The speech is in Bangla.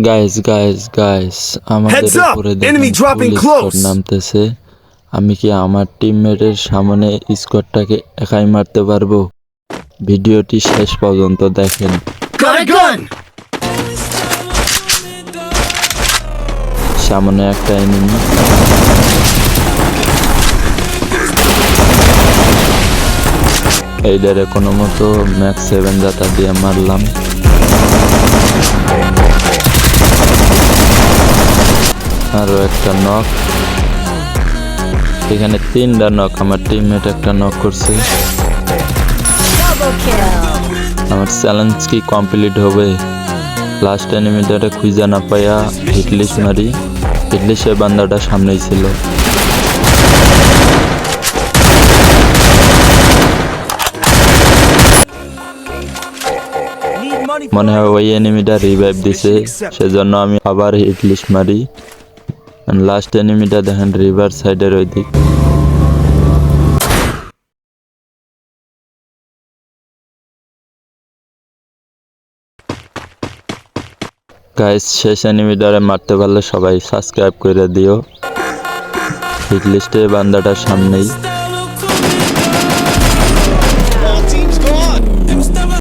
গাইস আমাদের Heads up! উপরে Enemy দেখেন dropping ফুল স্কোয়াড close! নামতেছে। আমি কি আমার টিমমেটের সামনে স্কোয়াডটাকে একাই মারতে পারবো? ভিডিওটি শেষ পর্যন্ত দেখেন। Got a gun! সামনে একটা এনিমি, এইটারে কোনো মতো ম্যাক্স 7 জাতা দিয়ে মারলাম। আরো একটা নক, এখানে 3টা নক, আমার টিমমেট একটা নক করছে। আমার চ্যালেঞ্জ কি কমপ্লিট হবে? লাস্ট এনিমিটারে খুঁজে না পাইয়া হিটলিশ মারি। হিটলিশের বান্দাটা সামনেই ছিল। মনে হয় ওই এনিমিটা রিভাইভ দিছে, সেজন্য আমি আবার হিটলিশ মারি। লাস্ট এনিমিটা দেখেন রিভার সাইডের ওই দিক। গাইস, শেষ এনিমিটারে মারতে পারলে সবাই সাবস্ক্রাইব করে দিও। হিটলিস্টে বান্দাটার সামনেই।